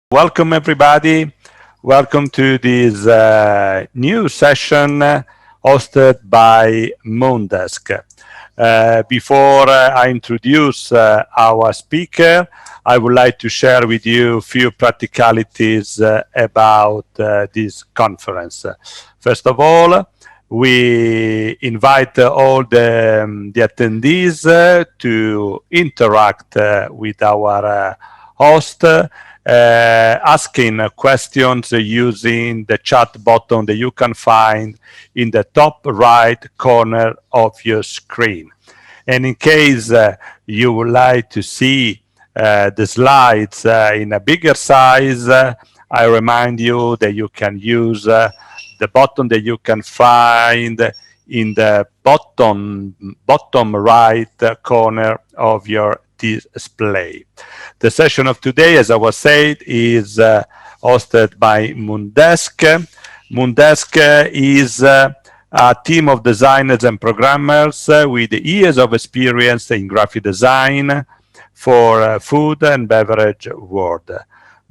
Welcome, everybody. Welcome to this new session hosted by Moondesk. Before I introduce our speaker, I would like to share with you a few practicalities about this conference. First of all, we invite all the attendees to interact with our host, asking questions using the chat button that you can find in the top right corner of your screen. And in case you would like to see the slides in a bigger size, I remind you that you can use the button that you can find in the bottom right corner of your display. The session of today, as I was saying, is hosted by Moondesk. Moondesk is a team of designers and programmers with years of experience in graphic design for food and beverage world.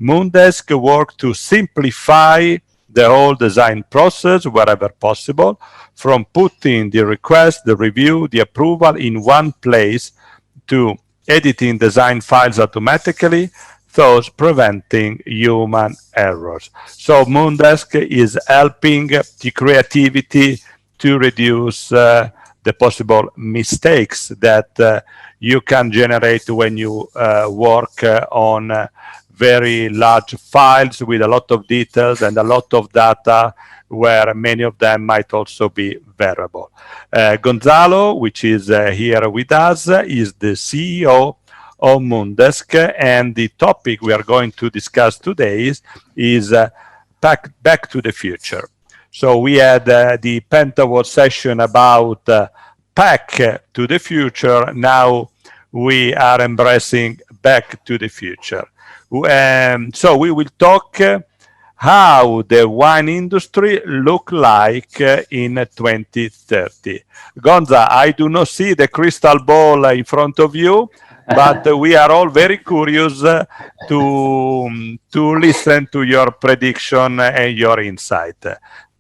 Moondesk works to simplify the whole design process wherever possible, from putting the request, the review, the approval in one place to editing design files automatically, thus preventing human errors. So Moondesk is helping the creativity to reduce the possible mistakes that you can generate when you work on very large files with a lot of details and a lot of data, where many of them might also be variable. Gonzalo, which is here with us, is the CEO of Moondesk, and the topic we are going to discuss today is back to the future. So we had the Pentaward session about back to the future. Now we are embracing back to the future. So we will talk how the wine industry look like in 2030. Gonza, I do not see the crystal ball in front of you, but we are all very curious to listen to your prediction and your insight.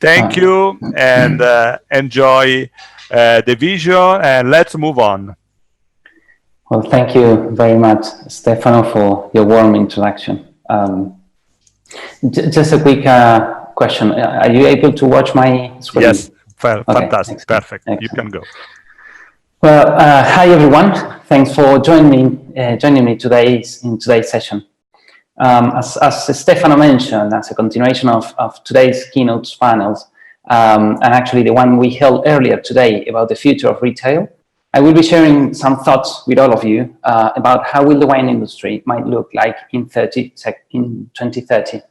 Thank you, and enjoy the vision, and let's move on. Well, thank you very much, Stefano, for your warm introduction. Just a quick question. Are you able to watch my screen? Yes, fantastic, okay, perfect. Excellent. You can go. Well, hi everyone. Thanks for joining me today in today's session. As Stefano mentioned, as a continuation of today's keynote panels, and actually the one we held earlier today about the future of retail, I will be sharing some thoughts with all of you about how will the wine industry might look like in 2030.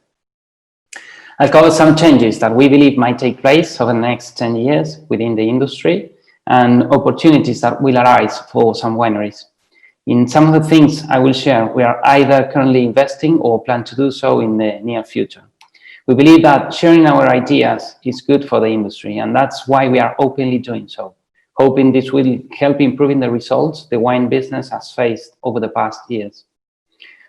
I'll cover some changes that we believe might take place over the next 10 years within the industry, and opportunities that will arise for some wineries. In some of the things I will share, we are either currently investing or plan to do so in the near future. We believe that sharing our ideas is good for the industry, and that's why we are openly doing so, hoping this will help improving the results the wine business has faced over the past years.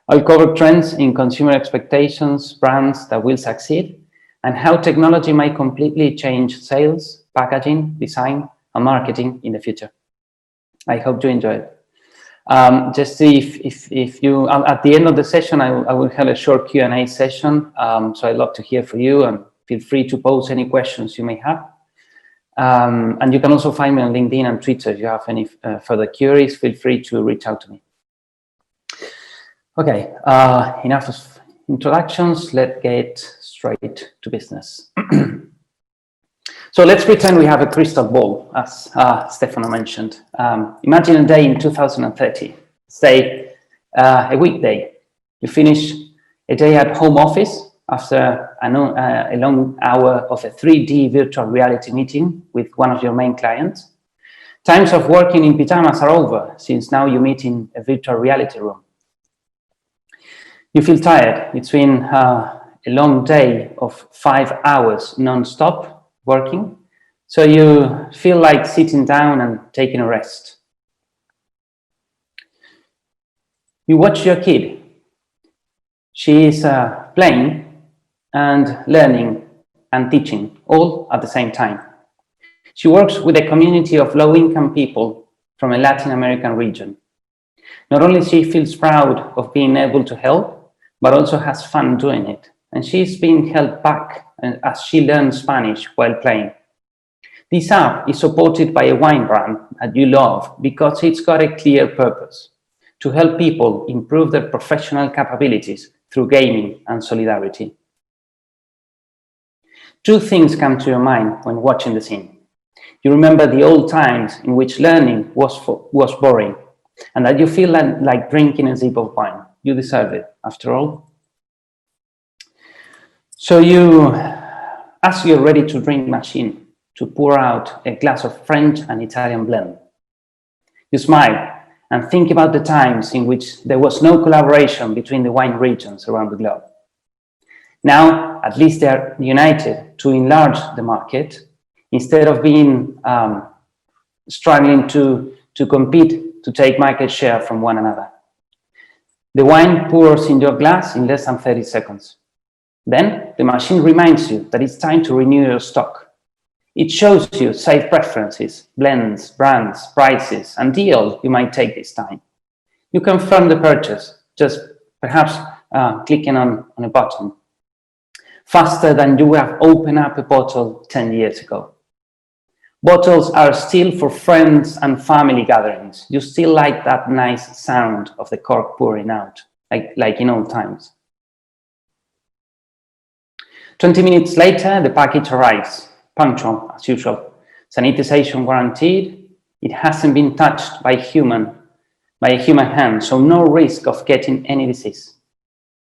I'll cover trends in consumer expectations, brands that will succeed, and how technology might completely change sales, packaging, design, and marketing in the future. I hope you enjoy it. Just see if you, at the end of the session, I will have a short Q&A session. So I'd love to hear from you, and feel free to pose any questions you may have. And you can also find me on LinkedIn and Twitter. If you have any further queries, feel free to reach out to me. Okay, enough of introductions. Let's get straight to business. So let's pretend we have a crystal ball, as Stefano mentioned. Imagine a day in 2030, say a weekday. You finish a day at home office after a long hour of a 3D virtual reality meeting with one of your main clients. Times of working in pajamas are over, since now you meet in a virtual reality room. You feel tired. It's been a long day of 5 hours non-stop working, so you feel like sitting down and taking a rest. You watch your kid. She is playing and learning and teaching all at the same time. She works with a community of low-income people from a Latin American region. Not only she feels proud of being able to help, but also has fun doing it. And she's being held back as she learns Spanish while playing. This app is supported by a wine brand that you love because it's got a clear purpose: to help people improve their professional capabilities through gaming and solidarity. Two things come to your mind when watching the scene. You remember the old times in which learning was boring, and that you feel like drinking a sip of wine. You deserve it, after all. So you ask your ready-to-drink machine to pour out a glass of French and Italian blend. You smile and think about the times in which there was no collaboration between the wine regions around the globe. Now, at least they are united to enlarge the market instead of being struggling to compete to take market share from one another. The wine pours in your glass in less than 30 seconds. Then the machine reminds you that it's time to renew your stock. It shows you save preferences, blends, brands, prices, and deals you might take this time. You confirm the purchase, just perhaps clicking on a button, faster than you would have opened up a bottle 10 years ago. Bottles are still for friends and family gatherings. You still like that nice sound of the cork pouring out, like in old times. 20 minutes later, the package arrives, punctual as usual. Sanitization guaranteed. It hasn't been touched by a human hand, so no risk of getting any disease.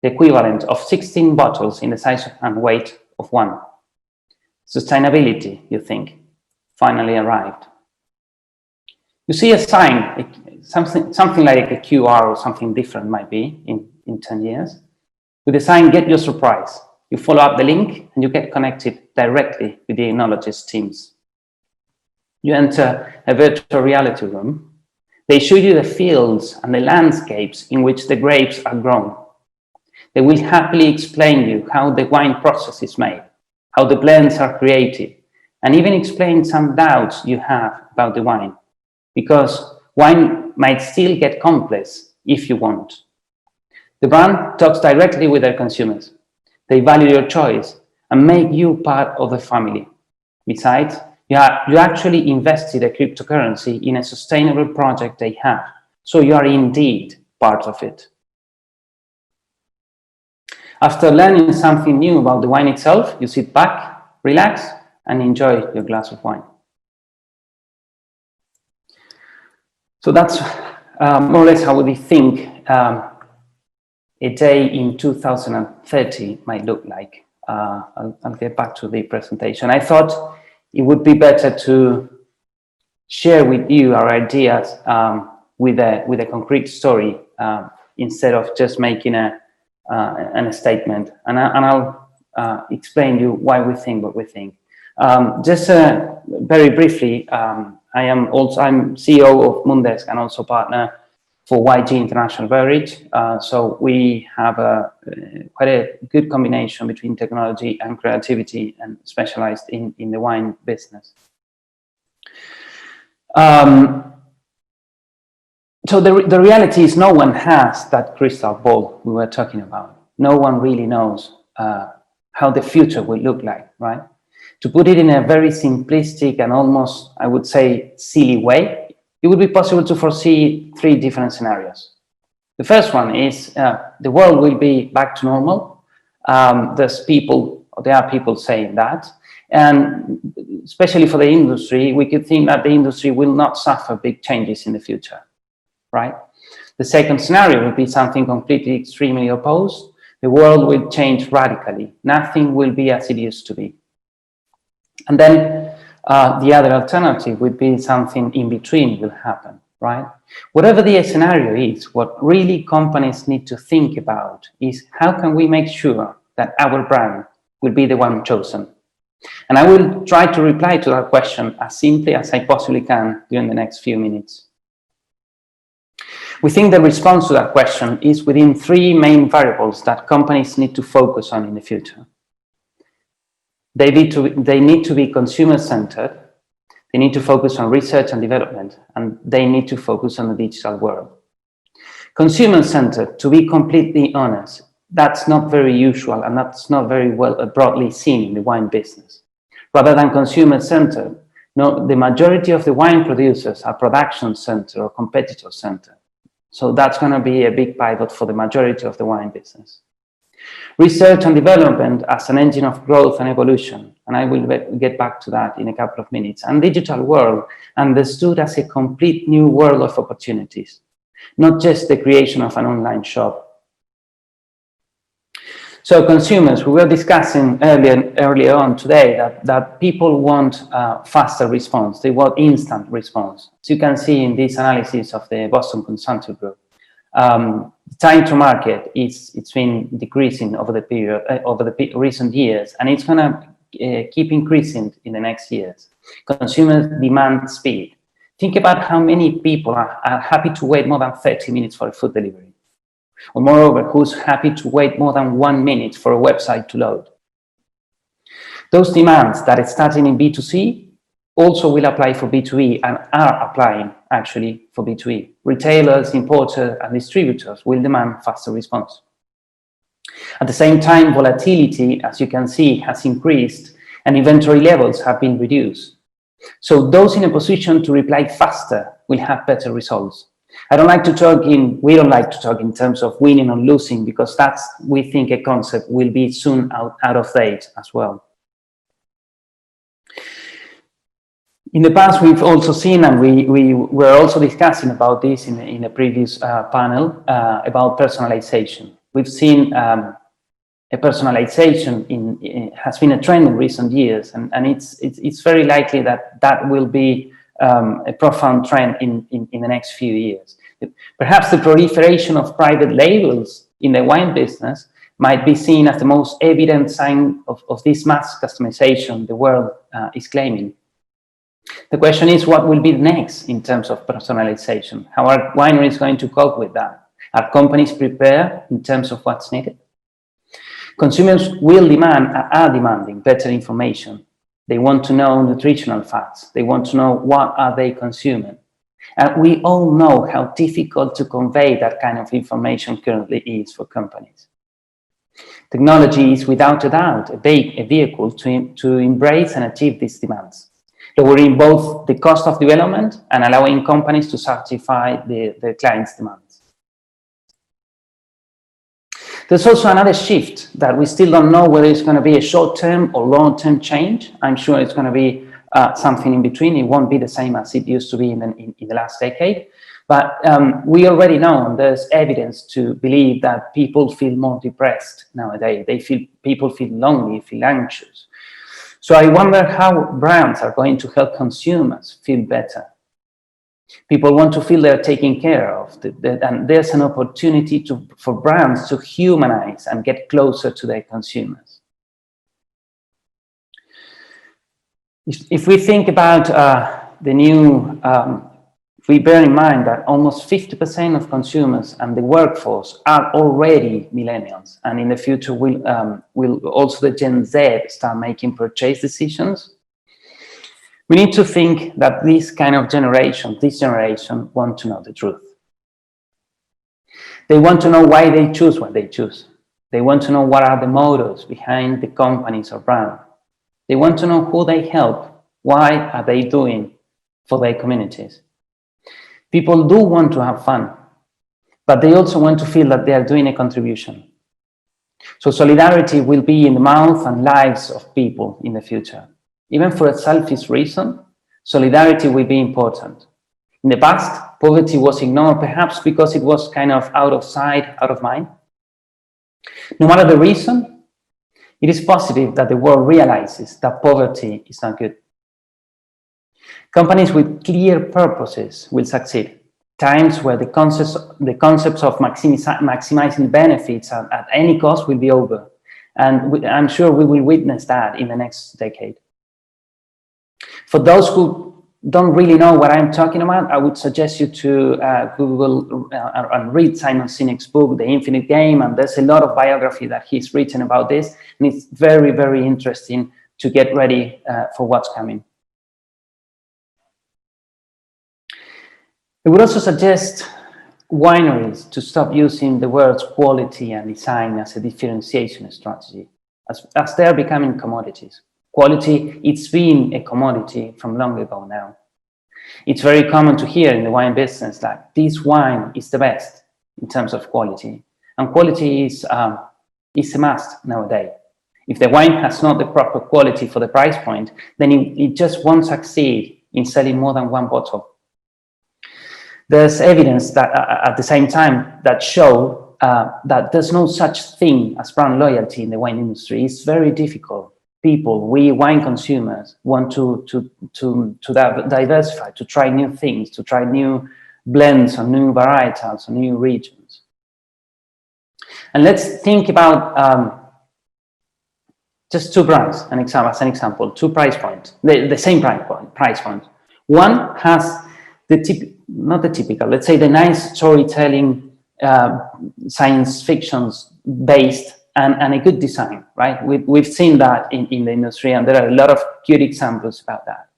The equivalent of 16 bottles in the size and weight of one. Sustainability, you think, finally arrived. You see a sign, something like a QR or something different might be in 10 years. With the sign, get your surprise. You follow up the link and you get connected directly with the enologist teams. You enter a virtual reality room. They show you the fields and the landscapes in which the grapes are grown. They will happily explain you how the wine process is made, how the blends are created, and even explain some doubts you have about the wine, because wine might still get complex if you want. The brand talks directly with their consumers. They value your choice and make you part of the family. Besides, you actually invested a cryptocurrency in a sustainable project they have, so you are indeed part of it. After learning something new about the wine itself, you sit back, relax, and enjoy your glass of wine. So that's more or less how we think a day in 2030 might look like. I'll get back to the presentation. I thought it would be better to share with you our ideas with a concrete story instead of just making a statement. And I'll explain you why we think what we think. Just very briefly, I'm CEO of Moondesk and also partner for YG International Beverage. So we have quite a good combination between technology and creativity, and specialized in the wine business. So the reality is no one has that crystal ball we were talking about. No one really knows how the future will look like, right? To put it in a very simplistic and almost, I would say, silly way, it would be possible to foresee three different scenarios. The first one is the world will be back to normal. There are people saying that. And especially for the industry, we could think that the industry will not suffer big changes in the future, right? The second scenario would be something completely extremely opposed. The world will change radically. Nothing will be as it used to be. And then the other alternative would be something in between will happen, right? Whatever the scenario is, what really companies need to think about is how can we make sure that our brand will be the one chosen? And I will try to reply to that question as simply as I possibly can during the next few minutes. We think the response to that question is within three main variables that companies need to focus on in the future. They need to be consumer-centered, they need to focus on research and development, and they need to focus on the digital world. Consumer-centered, to be completely honest, that's not very usual and that's not very well broadly seen in the wine business. Rather than consumer-centered, no, the majority of the wine producers are production-centered or competitor-centered. So that's going to be a big pivot for the majority of the wine business. Research and development as an engine of growth and evolution, and I will get back to that in a couple of minutes. And digital world understood as a complete new world of opportunities, not just the creation of an online shop. So consumers, we were discussing earlier on today that people want faster response. They want instant response. As you can see in this analysis of the Boston Consulting Group, time to market it's been decreasing over the period over the recent years, and it's going to keep increasing in the next years. Consumers demand speed. Think about how many people are happy to wait more than 30 minutes for a food delivery. Or moreover, who's happy to wait more than 1 minute for a website to load. Those demands that are starting in B2C also will apply for B2E and are applying actually for B2E. Retailers, importers, and distributors will demand faster response. At the same time, volatility, as you can see, has increased and inventory levels have been reduced. So those in a position to reply faster will have better results. We don't like to talk in terms of winning or losing, because that's, we think, a concept will be soon out of date as well. In the past, we've also seen, and we were also discussing about this in a previous panel about personalization. We've seen a personalization has been a trend in recent years, and it's very likely that will be a profound trend in the next few years. Perhaps the proliferation of private labels in the wine business might be seen as the most evident sign of this mass customization the world is claiming. The question is, what will be next in terms of personalization? How are wineries going to cope with that? Are companies prepared in terms of what's needed? Consumers are demanding better information. They want to know nutritional facts. They want to know what are they consuming. And we all know how difficult to convey that kind of information currently is for companies. Technology is without a doubt a vehicle to embrace and achieve these demands, lowering both the cost of development and allowing companies to satisfy the client's demands. There's also another shift that we still don't know whether it's going to be a short-term or long-term change. I'm sure it's going to be something in between. It won't be the same as it used to be in the last decade. But we already know, and there's evidence to believe, that people feel more depressed nowadays. People feel lonely, feel anxious. So I wonder how brands are going to help consumers feel better. People want to feel they're taken care of, and there's an opportunity for brands to humanize and get closer to their consumers. If we think about the new, if we bear in mind that almost 50% of consumers and the workforce are already millennials, and in the future will also the Gen Z start making purchase decisions, we need to think that this generation want to know the truth. They want to know why they choose what they choose. They want to know what are the motives behind the companies or brand. They want to know who they help, why are they doing for their communities. People do want to have fun, but they also want to feel that they are doing a contribution. So solidarity will be in the mouth and lives of people in the future. Even for a selfish reason, solidarity will be important. In the past, poverty was ignored, perhaps because it was kind of out of sight, out of mind. No matter the reason, it is positive that the world realizes that poverty is not good. Companies with clear purposes will succeed. Times where the concepts of maximizing benefits at any cost will be over. And I'm sure we will witness that in the next decade. For those who don't really know what I'm talking about, I would suggest you to Google and read Simon Sinek's book, The Infinite Game, and there's a lot of biography that he's written about this, and it's very, very interesting to get ready for what's coming. I would also suggest wineries to stop using the words quality and design as a differentiation strategy, as they are becoming commodities. Quality, it's been a commodity from long ago now. It's very common to hear in the wine business that this wine is the best in terms of quality. And quality is a must nowadays. If the wine has not the proper quality for the price point, then it just won't succeed in selling more than one bottle. There's evidence that at the same time that show that there's no such thing as brand loyalty in the wine industry. It's very difficult. People, we wine consumers, want to diversify, to try new things, to try new blends or new varietals or new regions. And let's think about just two brands, as an example, two price points, the same price point. One has not the typical, let's say the nice storytelling, science fictions based and a good design, right? We've seen that in the industry, and there are a lot of good examples about that.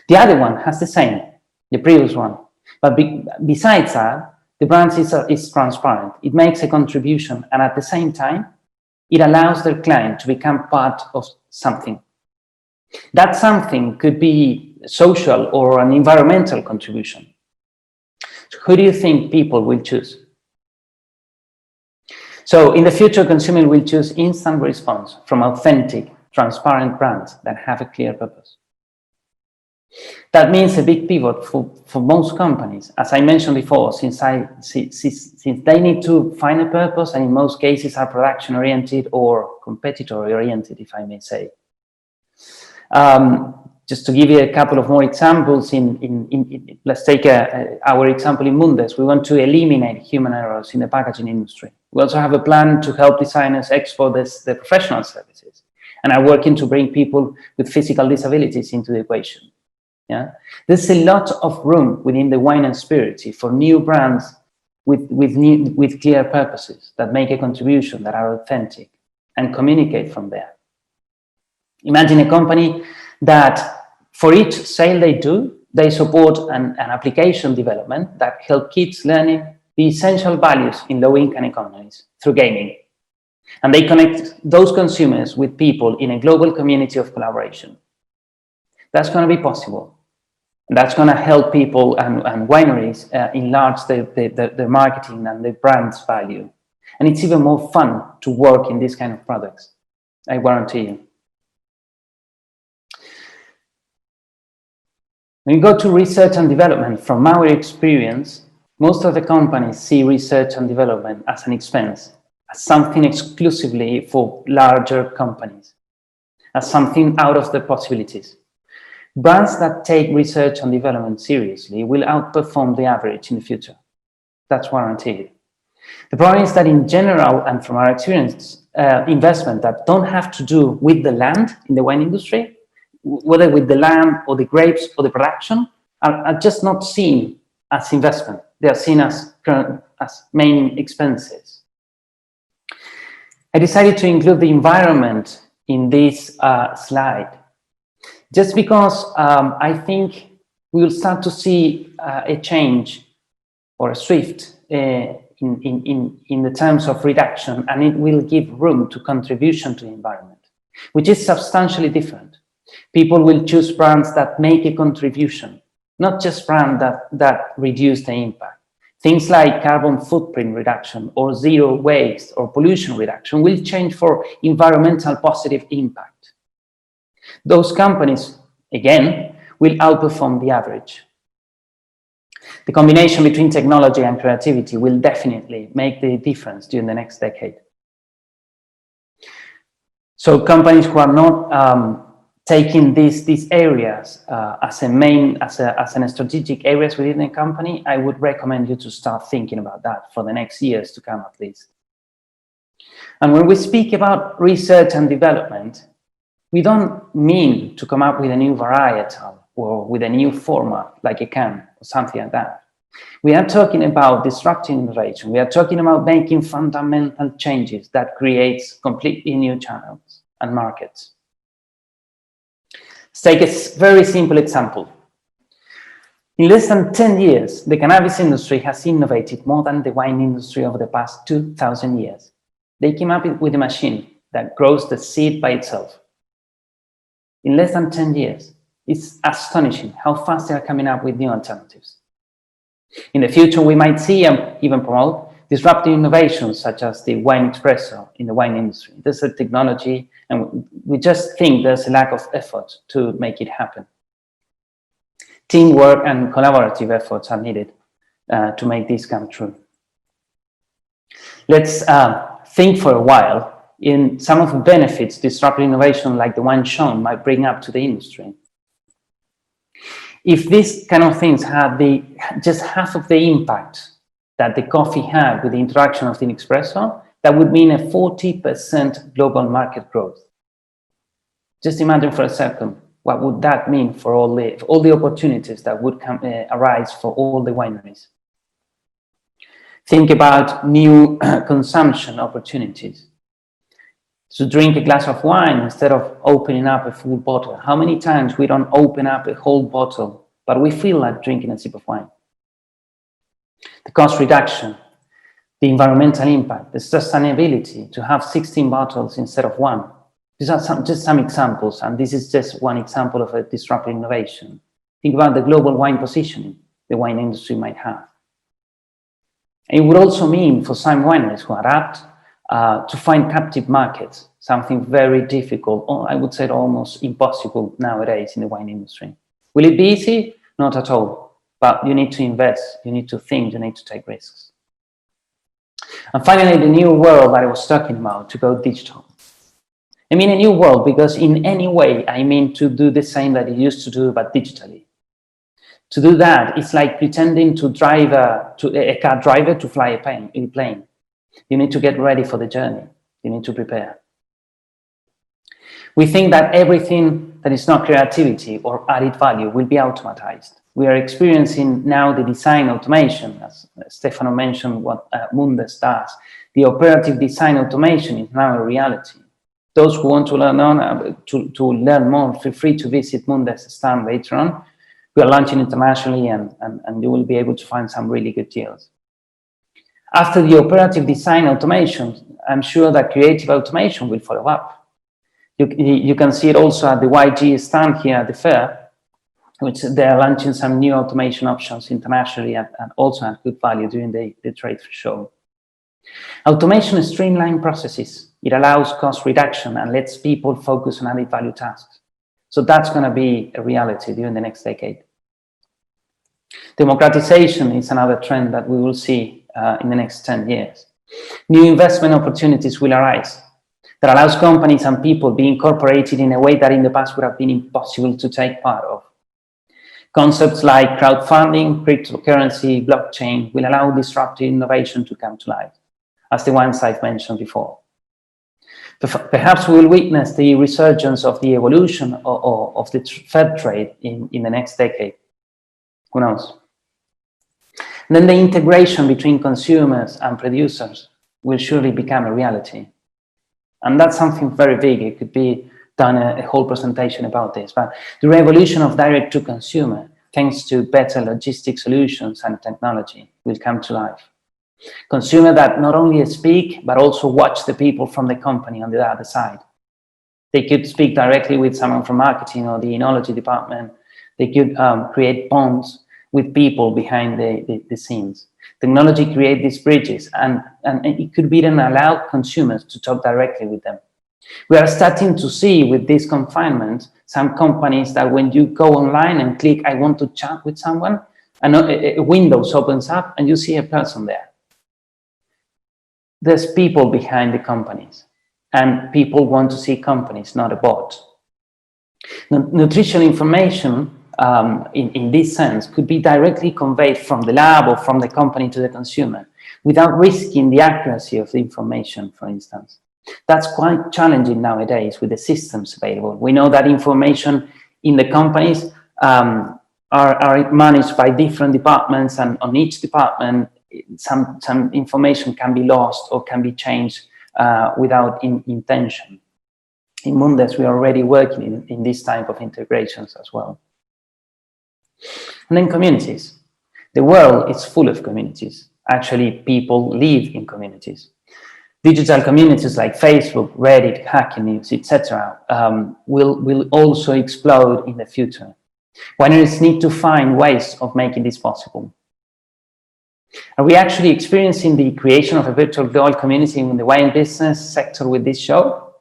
The other one has the same, the previous one, but besides that, the brand is transparent. It makes a contribution, and at the same time, it allows their client to become part of something. That something could be social or an environmental contribution. So who do you think people will choose? So in the future, consumers will choose instant response from authentic, transparent brands that have a clear purpose. That means a big pivot for most companies, as I mentioned before, since they need to find a purpose, and in most cases are production-oriented or competitor-oriented, if I may say. Just to give you a couple of more examples, let's take our example in Moondesk. We want to eliminate human errors in the packaging industry. We also have a plan to help designers export the professional services, and are working to bring people with physical disabilities into the equation. Yeah, there's a lot of room within the wine and spirits for new brands with clear purposes that make a contribution, that are authentic, and communicate from there. Imagine a company that for each sale they do, they support an application development that help kids learning the essential values in low-income economies through gaming. And they connect those consumers with people in a global community of collaboration. That's going to be possible. That's going to help people and wineries enlarge their marketing and their brand's value. And it's even more fun to work in these kind of products, I guarantee you. When you go to research and development, from our experience, most of the companies see research and development as an expense, as something exclusively for larger companies, as something out of the possibilities. Brands that take research and development seriously will outperform the average in the future. That's guaranteed. The problem is that in general, and from our experience, investment that don't have to do with the land in the wine industry, whether with the land or the grapes or the production, are just not seen as investment. They are seen as main expenses. I decided to include the environment in this slide, just because I think we will start to see a change or a shift in the terms of reduction, and it will give room to contribution to the environment, which is substantially different. People will choose brands that make a contribution, not just brands that reduce the impact. Things like carbon footprint reduction or zero waste or pollution reduction will change for environmental positive impact. Those companies, again, will outperform the average. The combination between technology and creativity will definitely make the difference during the next decade. So companies who are not taking these areas as strategic areas within the company, I would recommend you to start thinking about that for the next years to come, at least. And when we speak about research and development, we don't mean to come up with a new varietal or with a new format like a can or something like that. We are talking about disruptive innovation. We are talking about making fundamental changes that creates completely new channels and markets. Let's take a very simple example. In less than 10 years, the cannabis industry has innovated more than the wine industry over the past 2,000 years. They came up with a machine that grows the seed by itself. In less than 10 years, it's astonishing how fast they are coming up with new alternatives. In the future, we might see and even promote disruptive innovations such as the wine espresso in the wine industry. There's a technology, and we just think there's a lack of effort to make it happen. Teamwork and collaborative efforts are needed to make this come true. Let's think for a while in some of the benefits disruptive innovation like the one shown might bring up to the industry. If these kind of things had just half of the impact that the coffee had with the introduction of the espresso, that would mean a 40% global market growth. Just imagine for a second, what would that mean for all the opportunities that would arise for all the wineries? Think about new consumption opportunities. To drink a glass of wine instead of opening up a full bottle. How many times we don't open up a whole bottle, but we feel like drinking a sip of wine? The cost reduction, the environmental impact, the sustainability, to have 16 bottles instead of one. These are just some examples, and this is just one example of a disruptive innovation. Think about the global wine positioning the wine industry might have. It would also mean for some wineries who are apt to find captive markets, something very difficult, or I would say almost impossible nowadays in the wine industry. Will it be easy? Not at all. But you need to invest, you need to think, you need to take risks. And finally, the new world that I was talking about, to go digital. I mean a new world because in any way, I mean to do the same that it used to do, but digitally. To do that, it's like pretending to drive a car driver to fly a plane. You need to get ready for the journey. You need to prepare. We think that everything that is not creativity or added value will be automatized. We are experiencing now the design automation, as Stefano mentioned what Moondesk does. The operative design automation is now a reality. Those who want to learn more, feel free to visit Moondesk stand later on. We are launching internationally and you will be able to find some really good deals. After the operative design automation, I'm sure that creative automation will follow up. You can see it also at the YG stand here at the fair, which they are launching some new automation options internationally and also at good value during the trade show. Automation streamlines processes. It allows cost reduction and lets people focus on added value tasks. So that's going to be a reality during the next decade. Democratization is another trend that we will see in the next 10 years. New investment opportunities will arise that allows companies and people be incorporated in a way that in the past would have been impossible to take part of. Concepts like crowdfunding, cryptocurrency, blockchain will allow disruptive innovation to come to life, as the ones I've mentioned before. Perhaps we will witness the resurgence of the evolution of the fair trade in the next decade. Who knows? And then the integration between consumers and producers will surely become a reality. And that's something very big. It could be done a whole presentation about this. But the revolution of direct-to-consumer, thanks to better logistic solutions and technology, will come to life. Consumer that not only speak, but also watch the people from the company on the other side. They could speak directly with someone from marketing or the enology department. They could create bonds with people behind the scenes. Technology creates these bridges, and it could be then allow consumers to talk directly with them. We are starting to see with this confinement, some companies that when you go online and click, I want to chat with someone, and a window opens up and you see a person there. There's people behind the companies, and people want to see companies, not a bot. Nutritional information in this sense could be directly conveyed from the lab or from the company to the consumer. without risking the accuracy of the information, for instance. That's quite challenging nowadays with the systems available. We know that information in the companies are managed by different departments, and on each department, some information can be lost or can be changed without intention. In Moondesk, we are already working in this type of integrations as well. And then communities. The world is full of communities. Actually, people live in communities. Digital communities like Facebook, Reddit, Hacking News, etc., will also explode in the future. Wineries need to find ways of making this possible. Are we actually experiencing the creation of a virtual global community in the wine business sector with this show?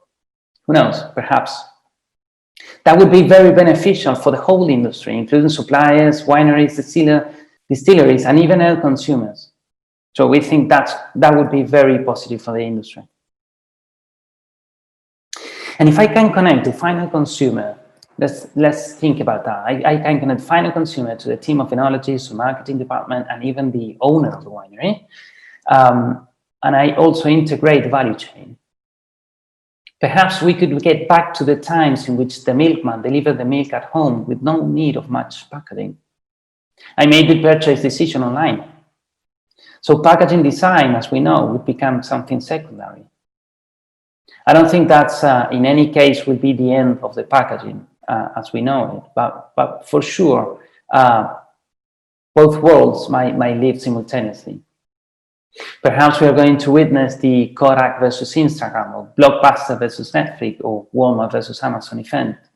Who knows? Perhaps. That would be very beneficial for the whole industry, including suppliers, wineries, distilleries, and even end consumers. So we think that would be very positive for the industry. And if I can connect the final consumer, let's think about that. I can connect the final consumer to the team of enologists, the marketing department, and even the owner of the winery. And I also integrate the value chain. Perhaps we could get back to the times in which the milkman delivered the milk at home with no need of much packaging. I made the purchase decision online. So packaging design, as we know, would become something secondary. I don't think that's in any case will be the end of the packaging as we know it, but for sure, both worlds might live simultaneously. Perhaps we are going to witness the Kodak versus Instagram, or Blockbuster versus Netflix, or Walmart versus Amazon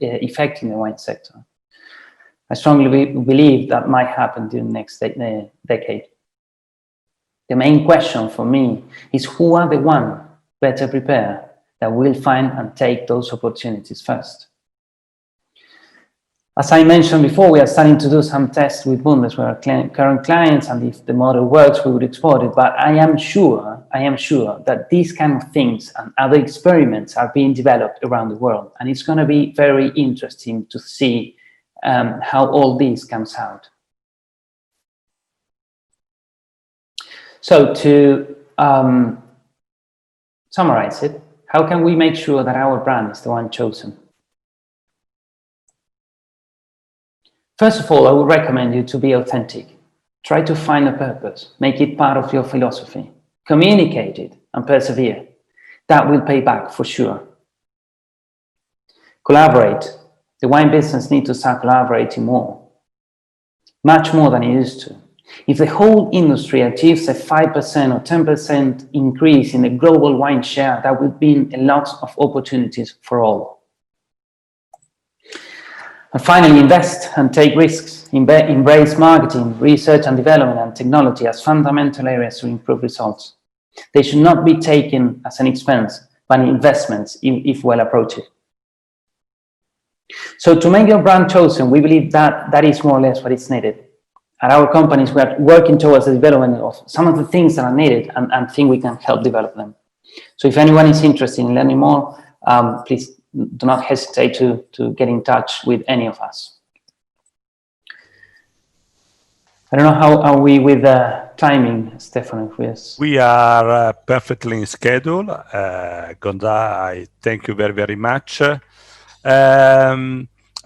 effect in the wine sector. I strongly believe that might happen during the next decade. The main question for me is who are the ones better prepared that will find and take those opportunities first. As I mentioned before, we are starting to do some tests with Moondesk with our current clients, and if the model works, we would export it. But I am sure that these kind of things and other experiments are being developed around the world, and it's going to be very interesting to see how all this comes out. So to summarize it, how can we make sure that our brand is the one chosen? First of all, I would recommend you to be authentic. Try to find a purpose, make it part of your philosophy, communicate it, and persevere. That will pay back for sure. Collaborate. The wine business needs to start collaborating more, much more than it used to. If the whole industry achieves a 5% or 10% increase in the global wine share, that would mean a lot of opportunities for all. And finally, invest and take risks. Embrace marketing, research and development, and technology as fundamental areas to improve results. They should not be taken as an expense, but investments if well approached. So to make your brand chosen, we believe that is more or less what is needed. At our companies, we are working towards the development of some of the things that are needed and think we can help develop them. So if anyone is interested in learning more, please do not hesitate to get in touch with any of us. I don't know how are we with timing, Stefano? Yes. We are perfectly in schedule. Gonzalo, I thank you very, very much.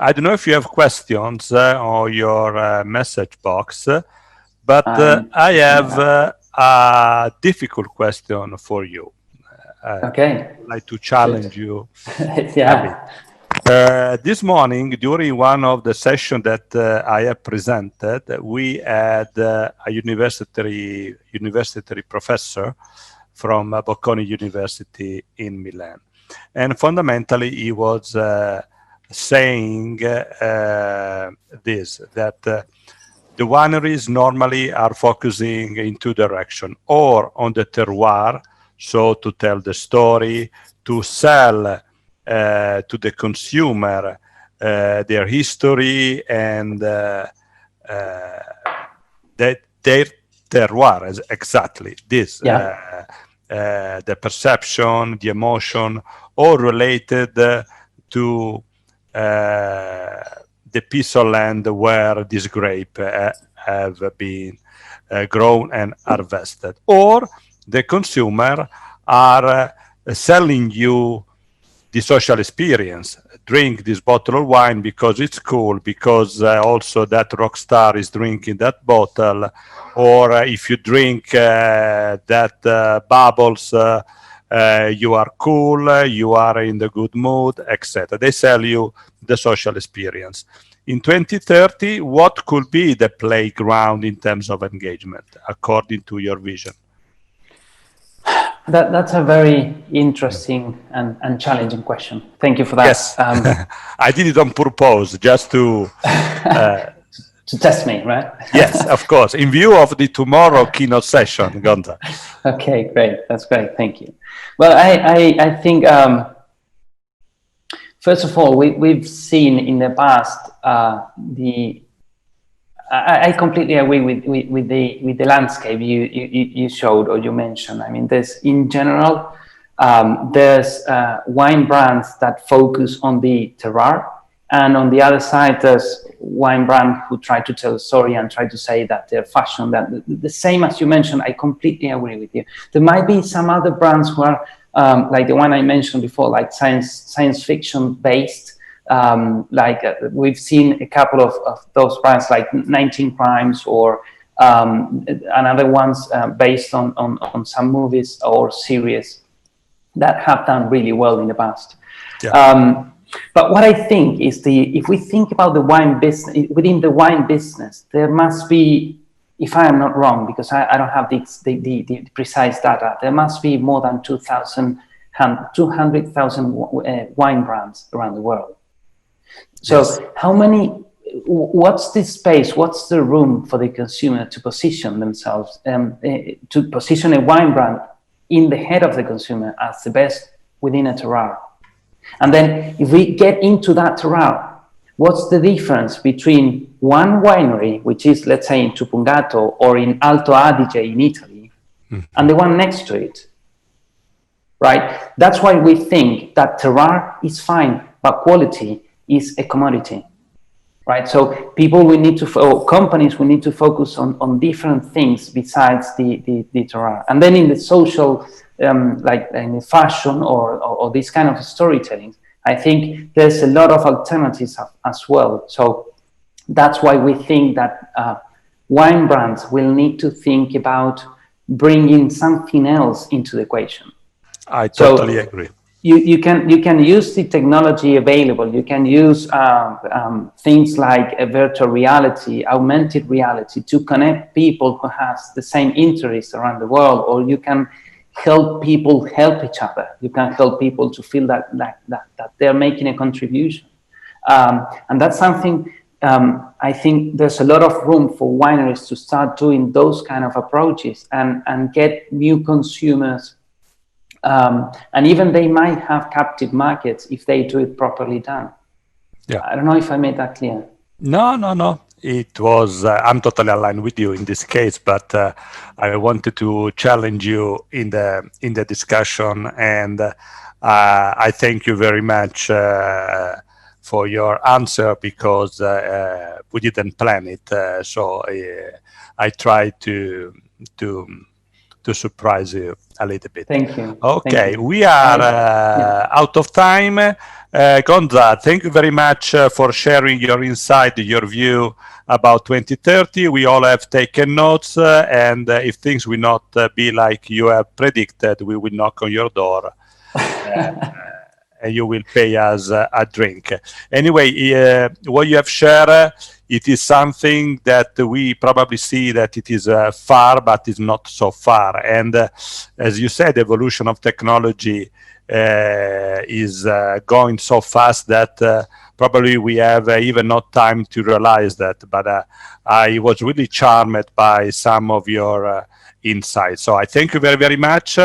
I don't know if you have questions on your message box, but I have a difficult question for you. Okay. I'd like to challenge you. Yeah. This morning, during one of the sessions that I have presented, we had a university professor from Bocconi University in Milan. And fundamentally, he was saying this, that the wineries normally are focusing in two directions, or on the terroir, so to tell the story, to sell to the consumer their history and their terroir, exactly this, Yeah. the perception, the emotion, all related to the piece of land where this grape have been grown and harvested, or the consumer are selling you the social experience. Drink this bottle of wine because it's cool, because also that rock star is drinking that bottle, or if you drink that bubbles, you are cool, you are in the good mood, etc. They sell you the social experience. In 2030, what could be the playground in terms of engagement, according to your vision? That's a very interesting and challenging question. Thank you for that. Yes, I did it on purpose, just to test me, right? Yes, of course. In view of the tomorrow keynote session, Gonza. Okay, great. That's great. Thank you. Well, I think first of all, we've seen in the past I completely agree with the landscape you showed or you mentioned. I mean, there's in general there's wine brands that focus on the terroir, and on the other side there's wine brands who try to tell a story and try to say that they're fashion. That the same as you mentioned, I completely agree with you. There might be some other brands who are like the one I mentioned before, like science fiction based. We've seen a couple of those brands like 19 Crimes or another ones based on some movies or series that have done really well in the past. Yeah. But what I think is if we think about the wine business, within the wine business, there must be, if I am not wrong, because I don't have the precise data, there must be more than 200,000 wine brands around the world. So yes. How many, what's the space, what's the room for the consumer to position themselves, to position a wine brand in the head of the consumer as the best within a terroir? And then if we get into that terroir, what's the difference between one winery, which is, let's say, in Tupungato or in Alto Adige in Italy, and the one next to it, right? That's why we think that terroir is fine, but quality is a commodity, right? So people will need to, or companies will need to focus on different things besides the terroir. And then in the social, like in the fashion or this kind of storytelling, I think there's a lot of alternatives as well. So that's why we think that wine brands will need to think about bringing something else into the equation. I totally agree. You can use the technology available. You can use things like a virtual reality, augmented reality to connect people who have the same interests around the world, or you can help people help each other. You can help people to feel that they're making a contribution. And that's something I think there's a lot of room for wineries to start doing those kind of approaches and get new consumers. And even they might have captive markets if they do it properly done. Yeah. I don't know if I made that clear. No. It was, I'm totally aligned with you in this case, but I wanted to challenge you in the discussion, and I thank you very much for your answer, because we didn't plan it. So I tried to surprise you a little bit. Thank you. Okay, thank you. We are out of time. Gonza, thank you very much for sharing your insight, your view about 2030. We all have taken notes, and if things will not be like you have predicted, we will knock on your door and you will pay us a drink. Anyway, what you have shared, it is something that we probably see that it is far, but it's not so far. And as you said, evolution of technology is going so fast that probably we have even not time to realize that. But I was really charmed by some of your insights. So I thank you very, very much.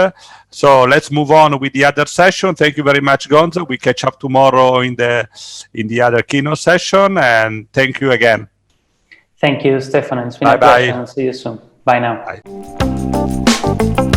So let's move on with the other session. Thank you very much, Gonza. We catch up tomorrow in the other keynote session. And thank you again. Thank you, Stefano. It's been a pleasure. I'll see you soon. Bye now. Bye.